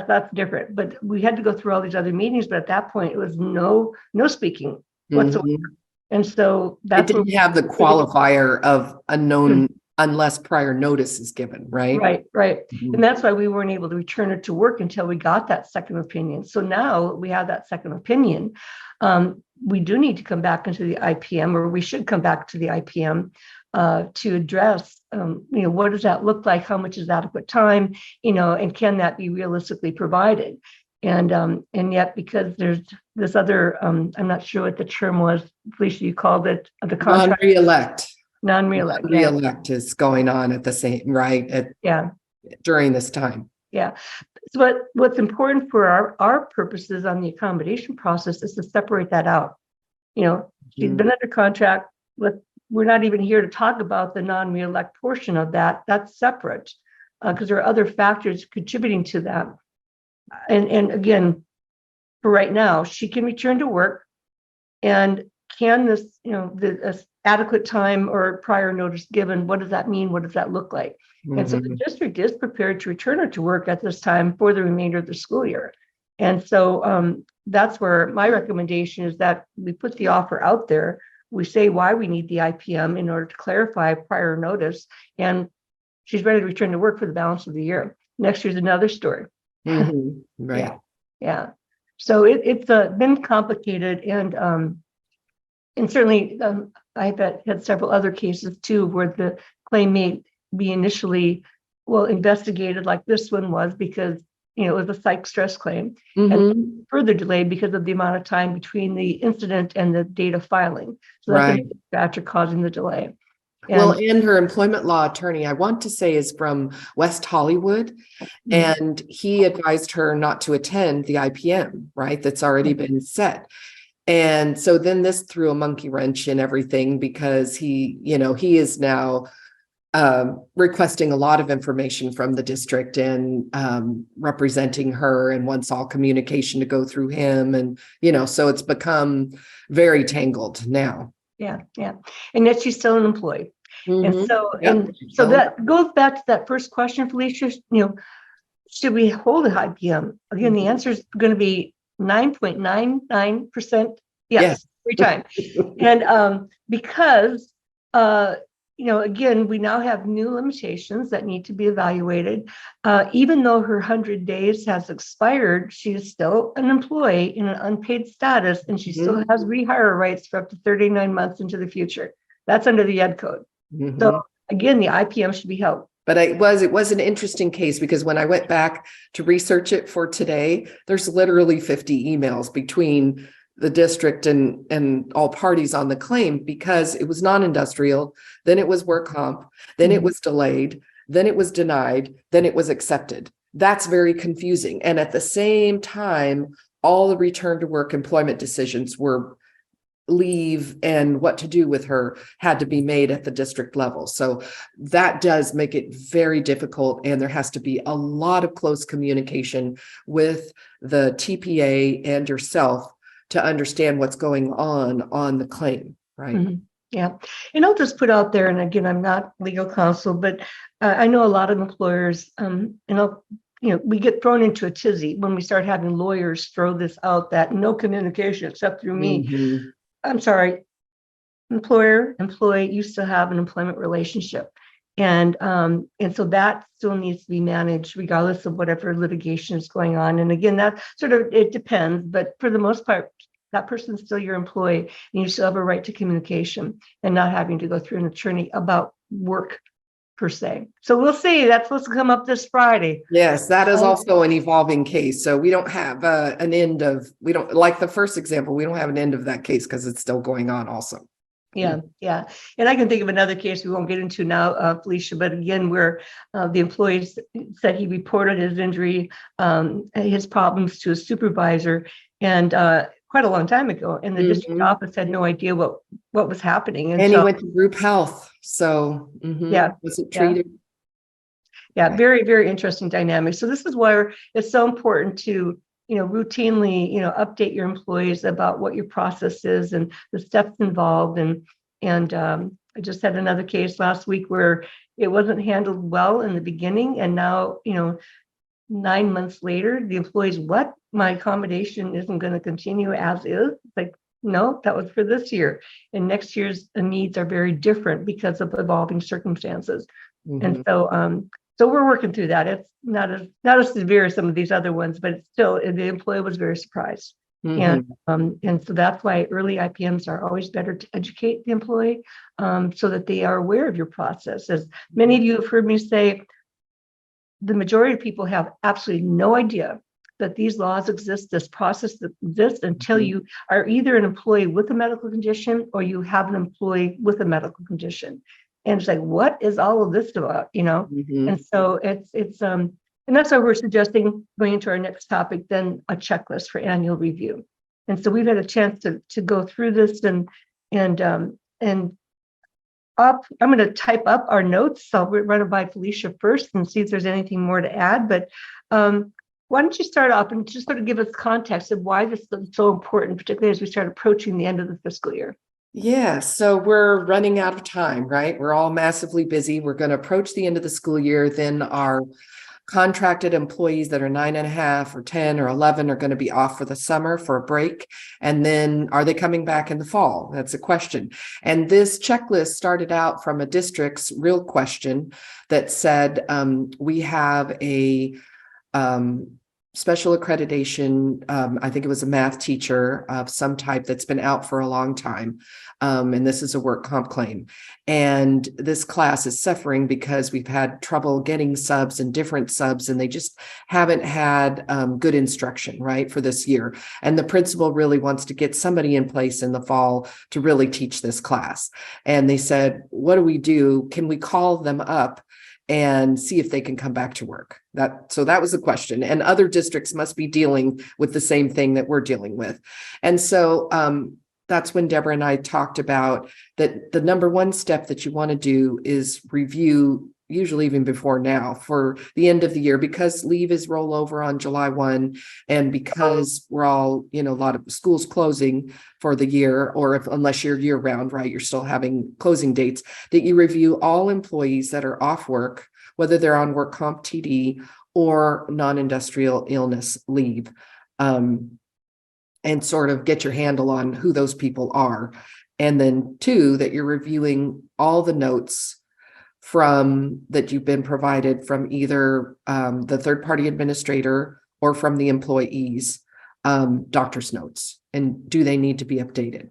that's different. But we had to go through all these other meetings. But at that point, it was no speaking whatsoever. And so that's it didn't have the qualifier of unknown unless prior notice is given, right? Right. And that's why we weren't able to return her to work until we got that second opinion. So now we have that second opinion. We do need to come back into the IPM, or we should come back to the IPM to address, what does that look like? How much is adequate time? And can that be realistically provided? And yet, because there's this other, I'm not sure what the term was, Felicia, you called it the contract. Non-reelect is going on at the same, right? During this time. Yeah. So what's important for our purposes on the accommodation process is to separate that out. She's been under contract. We're not even here to talk about the non-reelect portion of that. That's separate, because there are other factors contributing to that. And again, for right now, she can return to work. And can this, the adequate time or prior notice given, what does that mean? What does that look like? And so the district is prepared to return her to work at this time for the remainder of the school year. And so that's where my recommendation is that we put the offer out there. We say why we need the IPM in order to clarify prior notice, and she's ready to return to work for the balance of the year. Next year's another story. Right. Yeah. So it's been complicated, and certainly I've had several other cases too where the claim may be initially investigated, like this one was, because it was a psych stress claim, and further delayed because of the amount of time between the incident and the date of filing. So that's a factor causing the delay. Well, And and her employment law attorney, I want to say, is from West Hollywood, and he advised her not to attend the IPM, right? That's already been set. And so then this threw a monkey wrench in everything because he is now requesting a lot of information from the district and representing her, and wants all communication to go through him. And, so it's become very tangled now. yeah. And yet she's still an employee. And Mhm. so, Yep. that goes back to that first question, Felicia, should we hold a high PM? Again, the answer is going to be 9.99% yes, every time. And because, again, we now have new limitations that need to be evaluated. Even though her 100 days has expired, she is still an employee in an unpaid status, and she still has rehire rights for up to 39 months into the future. That's under the Ed code. So again, the IPM should be held. But it was an interesting case, because when I went back to research it for today, there's literally 50 emails between the district and all parties on the claim, because it was non-industrial, then it was work comp, then it was delayed, then it was denied, then it was accepted. That's very confusing. And at the same time, all the return to work employment decisions were leave and what to do with her had to be made at the district level. So that does make it very difficult. And there has to be a lot of close communication with the TPA and yourself to understand what's going on the claim, right? Yeah. And I'll just put out there, and again, I'm not legal counsel, but I know a lot of employers, we get thrown into a tizzy when we start having lawyers throw this out, that no communication except through me. I'm sorry, employer, employee, you still have an employment relationship. And so that still needs to be managed regardless of whatever litigation is going on. And again, that it depends, but for the most part, that person's still your employee, and you still have a right to communication and not having to go through an attorney about work per se. So we'll see. That's supposed to come up this Friday. Yes, that is also an evolving case. So we don't have an end of, we don't, like the first example, we don't have an end of that case because it's still going on also. Yeah. And I can think of another case we won't get into now, Felicia, but again, where the employee said he reported his injury, his problems to a supervisor, and quite a long time ago, and the district office had no idea what was happening. And he went to group health. So was it treated? Yeah, very, very interesting dynamic. So this is where it's so important to, routinely, update your employees about what your process is and the steps involved. And I just had another case last week where it wasn't handled well in the beginning, and now, 9 months later, the employees, what? My accommodation isn't going to continue as is. It's like, no, that was for this year. And next year's needs are very different because of evolving circumstances. And so we're working through that. It's not as severe as some of these other ones, but it's still, the employee was very surprised. And so that's why early IPMs are always better to educate the employee, so that they are aware of your process. As many of you have heard me say, the majority of people have absolutely no idea that these laws exist, this process that exists, until you are either an employee with a medical condition or you have an employee with a medical condition. And it's like, what is all of this about, And so it's and that's why we're suggesting, going into our next topic, then a checklist for annual review. And so we've had a chance to go through this and I'm going to type up our notes. So I'll run it by Felicia first and see if there's anything more to add. But why don't you start off and just sort of give us context of why this is so important, particularly as we start approaching the end of the fiscal year. Yeah, so we're running out of time, right? We're all massively busy. We're going to approach the end of the school year. Then our contracted employees that are 9.5 or 10 or 11 are going to be off for the summer for a break. And then are they coming back in the fall? That's a question. And this checklist started out from a district's real question that said, we have a special accreditation. I think it was a math teacher of some type that's been out for a long time. And this is a work comp claim. And this class is suffering because we've had trouble getting subs and different subs, and they just haven't had good instruction, right, for this year. And the principal really wants to get somebody in place in the fall to really teach this class. And they said, what do we do? Can we call them up and see if they can come back to work? So that was the question. And other districts must be dealing with the same thing that we're dealing with. And so that's when Deborah and I talked about that the number one step that you want to do is review, usually even before now, for the end of the year, because leave is rollover on July 1, and because we're all, a lot of schools closing for the year, or unless you're year round, right, you're still having closing dates, that you review all employees that are off work, whether they're on work comp TD or non-industrial illness leave, and sort of get your handle on who those people are. And then 2, that you're reviewing all the notes that you've been provided from either the third-party administrator or from the employees, doctor's notes, and do they need to be updated?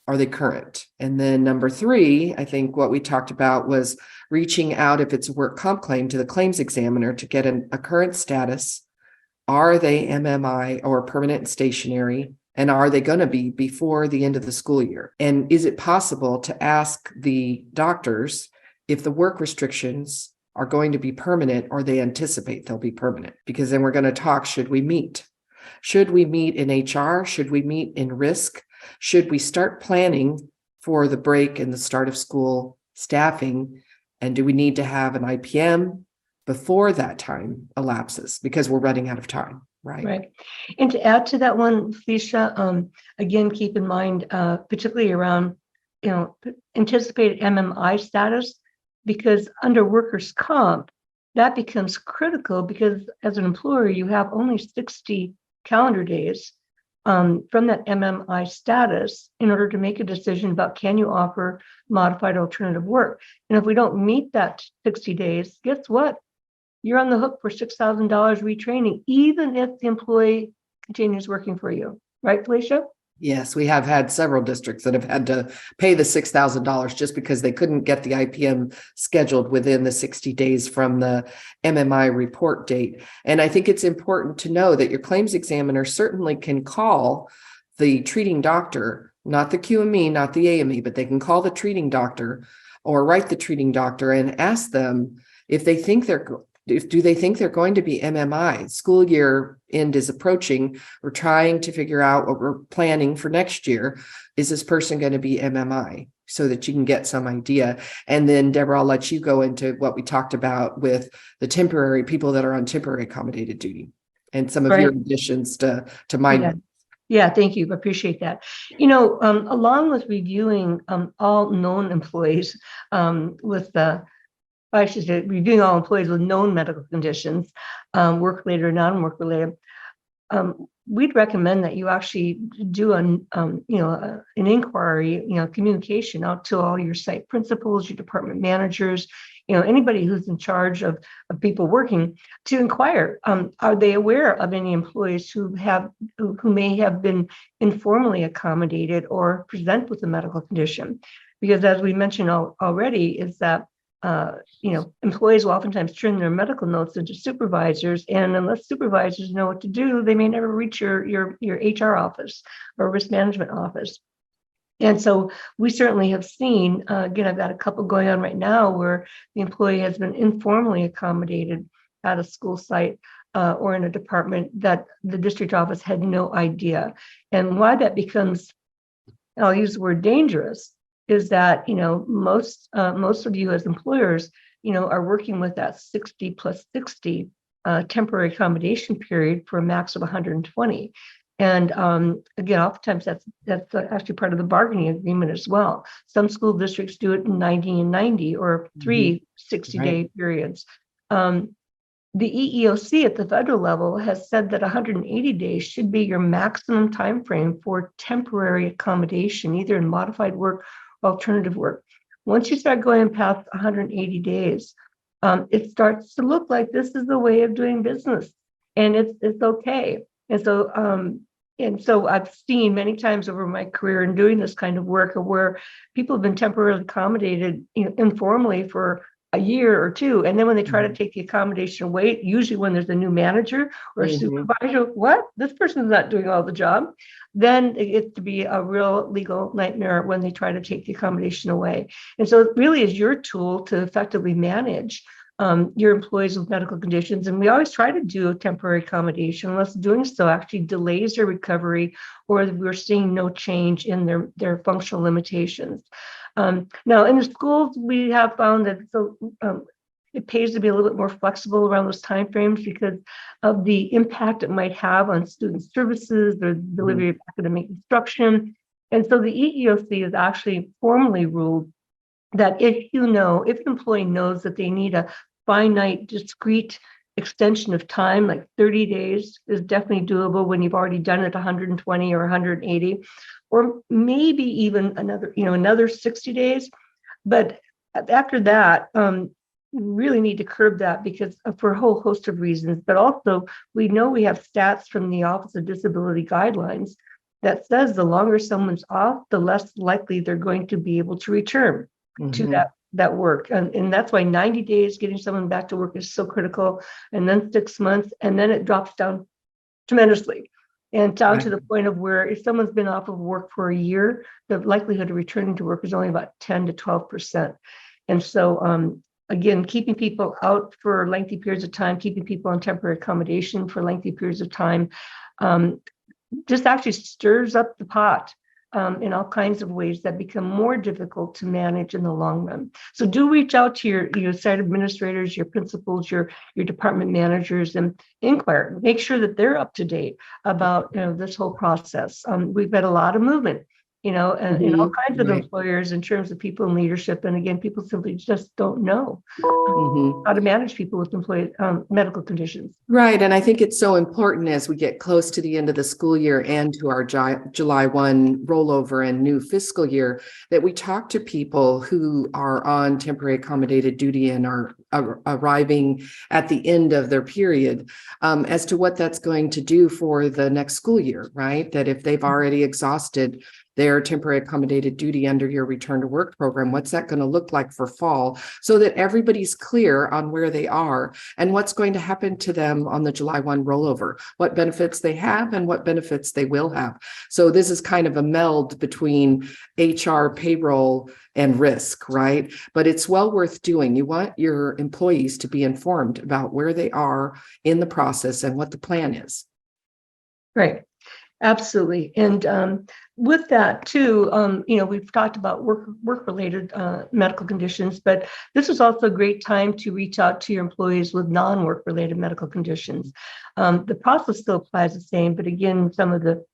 Are they current? And then number 3, I think what we talked about was reaching out, if it's a work comp claim, to the claims examiner to get a current status. Are they MMI or permanent and stationary? And are they going to be before the end of the school year? And is it possible to ask the doctors if the work restrictions are going to be permanent, or they anticipate they'll be permanent? Because then we're going to talk, should we meet? Should we meet in HR? Should we meet in risk? Should we start planning for the break and the start of school staffing? And do we need to have an IPM before that time elapses, because we're running out of time, right? Right. And to add to that one, Felicia, again, keep in mind, particularly around, anticipated MMI status, because under workers' comp, that becomes critical, because as an employer, you have only 60 calendar days from that MMI status in order to make a decision about, can you offer modified alternative work? And if we don't meet that 60 days, guess what? You're on the hook for $6,000 retraining, even if the employee continues working for you. Right, Felicia? Yes, we have had several districts that have had to pay the $6,000 just because they couldn't get the IPM scheduled within the 60 days from the MMI report date. And I think it's important to know that your claims examiner certainly can call the treating doctor, not the QME, not the AME, but they can call the treating doctor or write the treating doctor and ask them if they think do they think they're going to be MMI? School year end is approaching. We're trying to figure out what we're planning for next year. Is this person going to be MMI? So that you can get some idea. And then Deborah, I'll let you go into what we talked about with the temporary people that are on temporary accommodated duty and some of your additions to my. Yeah, thank you. Appreciate that. Along with reviewing all known employees reviewing all employees with known medical conditions, work-related or non-work-related, we'd recommend that you actually do an inquiry, communication out to all your site principals, your department managers, anybody who's in charge of people working, to inquire, are they aware of any employees who may have been informally accommodated or present with a medical condition? Because as we mentioned already, is that employees will oftentimes turn their medical notes into supervisors, and unless supervisors know what to do, they may never reach your HR office or risk management office. And so we certainly have seen, again, I've got a couple going on right now where the employee has been informally accommodated at a school site or in a department that the district office had no idea. And why that becomes, I'll use the word dangerous, is that, most of you as employers, are working with that 60 plus 60 temporary accommodation period for a max of 120. And again, oftentimes that's actually part of the bargaining agreement as well. Some school districts do it in 90 and 90 or 3 60-day periods. The EEOC at the federal level has said that 180 days should be your maximum time frame for temporary accommodation, either in modified work, alternative work. Once you start going past 180 days, it starts to look like this is the way of doing business. and it's okay. And so I've seen many times over my career in doing this kind of work where people have been temporarily accommodated, informally for a year or two. And then when they try to take the accommodation away, usually when there's a new manager or a supervisor, what? This person's not doing all the job. Then it gets to be a real legal nightmare when they try to take the accommodation away. And so it really is your tool to effectively manage your employees with medical conditions. And we always try to do a temporary accommodation unless doing so actually delays their recovery or we're seeing no change in their functional limitations. Now, in the schools, we have found that it pays to be a little bit more flexible around those timeframes because of the impact it might have on student services, the delivery of academic instruction. And so the EEOC has actually formally ruled that if an employee knows that they need a finite, discrete extension of time, like 30 days is definitely doable when you've already done it 120 or 180, or maybe even another 60 days. But after that, you really need to curb that because for a whole host of reasons. But also, we know we have stats from the Office of Disability Guidelines that says the longer someone's off, the less likely they're going to be able to return to that work. And that's why 90 days getting someone back to work is so critical. And then 6 months, and then it drops down tremendously. And down to the point of where if someone's been off of work for a year, the likelihood of returning to work is only about 10 to 12%. And so, again, keeping people out for lengthy periods of time, keeping people on temporary accommodation for lengthy periods of time, just actually stirs up the pot in all kinds of ways that become more difficult to manage in the long run. So do reach out to your site administrators, your principals, your department managers, and inquire. Make sure that they're up to date about this whole process. We've had a lot of movement, in all kinds of employers in terms of people in leadership. And again, people simply just don't know how to manage people with medical conditions. Right. And I think it's so important as we get close to the end of the school year and to our July 1 rollover and new fiscal year that we talk to people who are on temporary accommodated duty and are arriving at the end of their period as to what that's going to do for the next school year, right? That if they've already exhausted their temporary accommodated duty under your return to work program, what's that going to look like for fall so that everybody's clear on where they are and what's going to happen to them on the July 1 rollover, what benefits they have and what benefits they will have. So this is kind of a meld between HR, payroll, and risk, right? But it's well worth doing. You want your employees to be informed about where they are in the process and what the plan is. Right. Absolutely. And with that too, we've talked about work-related medical conditions, but this is also a great time to reach out to your employees with non-work-related medical conditions. The process still applies the same, but again, some of the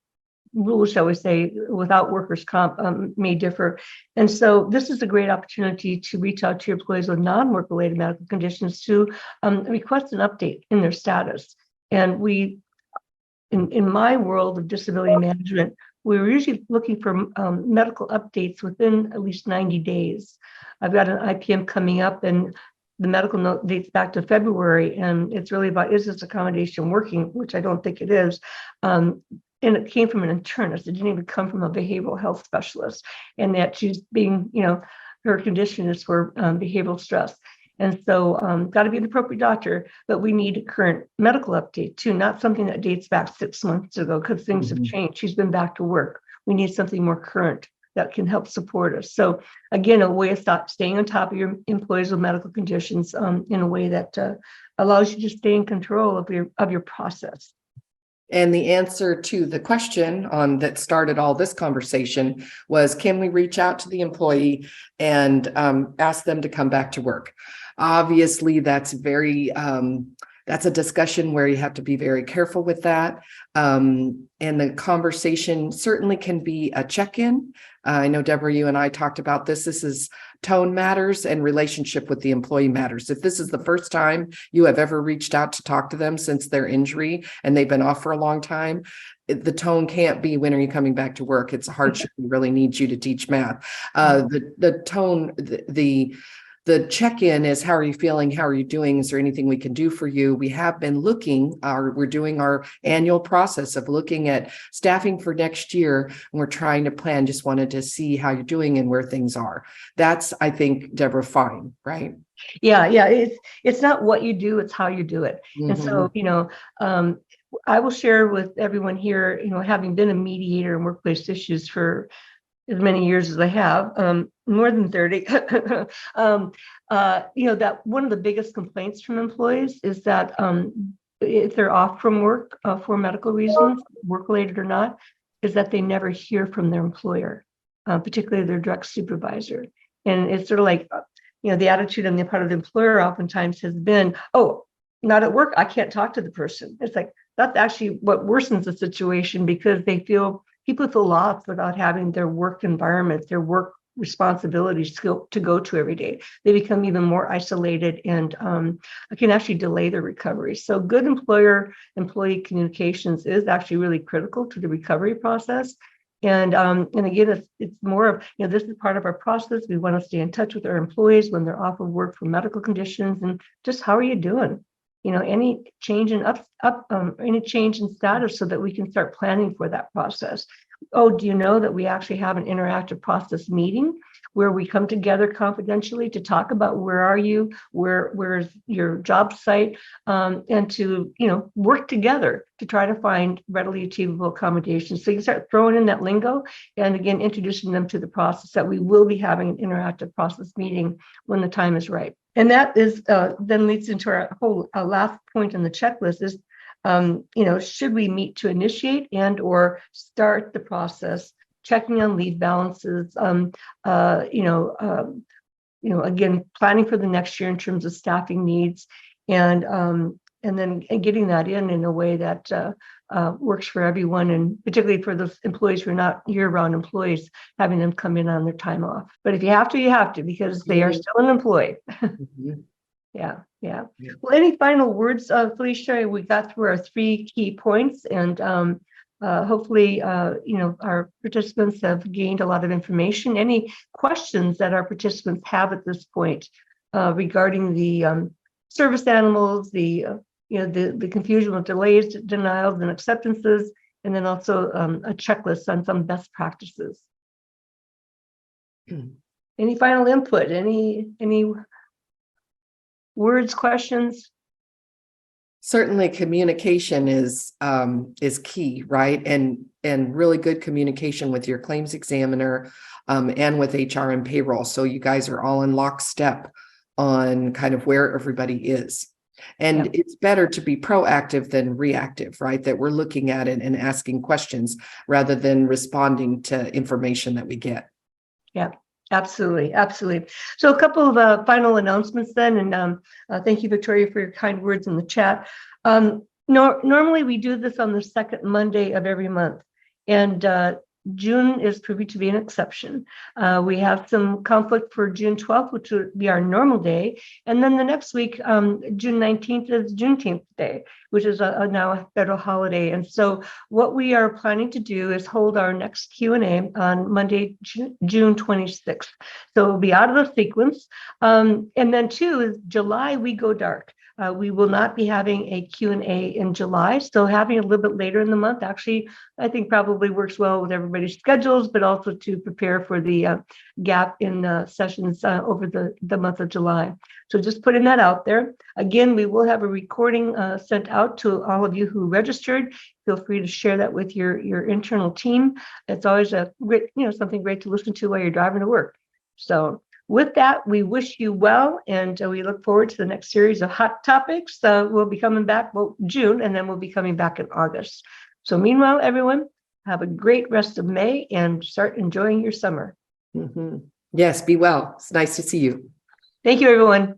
rules, shall we say, without workers' comp may differ. And so this is a great opportunity to reach out to your employees with non-work-related medical conditions to request an update in their status. And in my world of disability management, we're usually looking for medical updates within at least 90 days. I've got an IPM coming up and the medical note dates back to February, and it's really about, is this accommodation working, which I don't think it is. And it came from an internist. It didn't even come from a behavioral health specialist, and that she's being, her condition is for behavioral stress. And so got to be an appropriate doctor, but we need a current medical update too, not something that dates back 6 months ago because things have changed. She's been back to work. We need something more current that can help support us. So again, a way of staying on top of your employees with medical conditions in a way that allows you to stay in control of your process. And the answer to the question that started all this conversation was, can we reach out to the employee and ask them to come back to work? Obviously, that's a discussion where you have to be very careful with that. And the conversation certainly can be a check-in. I know, Deborah, you and I talked about this. This is tone matters and relationship with the employee matters. If this is the first time you have ever reached out to talk to them since their injury and they've been off for a long time, the tone can't be, when are you coming back to work? It's a hardship. We really need you to teach math. The tone, The check-in is, how are you feeling? How are you doing? Is there anything we can do for you? We have been we're doing our annual process of looking at staffing for next year, and we're trying to plan. Just wanted to see how you're doing and where things are. That's, I think, Deborah, fine, right? Yeah, it's not what you do, it's how you do it. And so, I will share with everyone here, having been a mediator in workplace issues for as many years as I have, more than 30, that one of the biggest complaints from employees is that if they're off from work for medical reasons, work-related or not, is that they never hear from their employer, particularly their direct supervisor. And it's sort of like, the attitude on the part of the employer oftentimes has been, oh, not at work, I can't talk to the person. It's like, that's actually what worsens the situation, because people feel lost without having their work environment, their work responsibilities to go to every day. They become even more isolated and can actually delay their recovery. So good employer-employee communications is actually really critical to the recovery process. And again, it's more of, this is part of our process. We want to stay in touch with our employees when they're off of work for medical conditions, and just how are you doing? Any change in any change in status, so that we can start planning for that process. Oh, do you know that we actually have an interactive process meeting where we come together confidentially to talk about where are you, where's your job site, and to work together to try to find readily achievable accommodations. So you start throwing in that lingo, and again introducing them to the process that we will be having an interactive process meeting when the time is right. And that is then leads into our whole last point on the checklist is, should we meet to initiate and or start the process, checking on leave balances, again, planning for the next year in terms of staffing needs, and then getting that in a way that works for everyone, and particularly for those employees who are not year-round employees, having them come in on their time off. But if you have to, you have to, because they are still an employee. Yeah. Well, any final words, Felicia? We got through our 3 key points, and hopefully, our participants have gained a lot of information. Any questions that our participants have at this point regarding the service animals, the confusion with delays, denials, and acceptances, and then also a checklist on some best practices. Any final input? Any words, questions? Certainly communication is key, right? And really good communication with your claims examiner and with HR and payroll. So you guys are all in lockstep on kind of where everybody is. And it's better to be proactive than reactive, right? That we're looking at it and asking questions rather than responding to information that we get. Yeah. Absolutely. So a couple of final announcements then, and thank you, Victoria, for your kind words in the chat. Normally we do this on the second Monday of every month, and June is proving to be an exception. We have some conflict for June 12th, which would be our normal day. And then the next week, June 19th is Juneteenth Day, which is now a federal holiday. And so what we are planning to do is hold our next Q&A on Monday, June 26th. So it'll be out of the sequence. And then 2 is July, we go dark. We will not be having a Q&A in July, so having a little bit later in the month actually, I think, probably works well with everybody's schedules, but also to prepare for the gap in sessions over the month of July. So just putting that out there. Again, we will have a recording sent out to all of you who registered. Feel free to share that with your internal team. It's always a great, something great to listen to while you're driving to work. So with that, we wish you well, and we look forward to the next series of hot topics. We'll be coming back, June, and then we'll be coming back in August. So meanwhile, everyone, have a great rest of May and start enjoying your summer. Yes, be well. It's nice to see you. Thank you, everyone.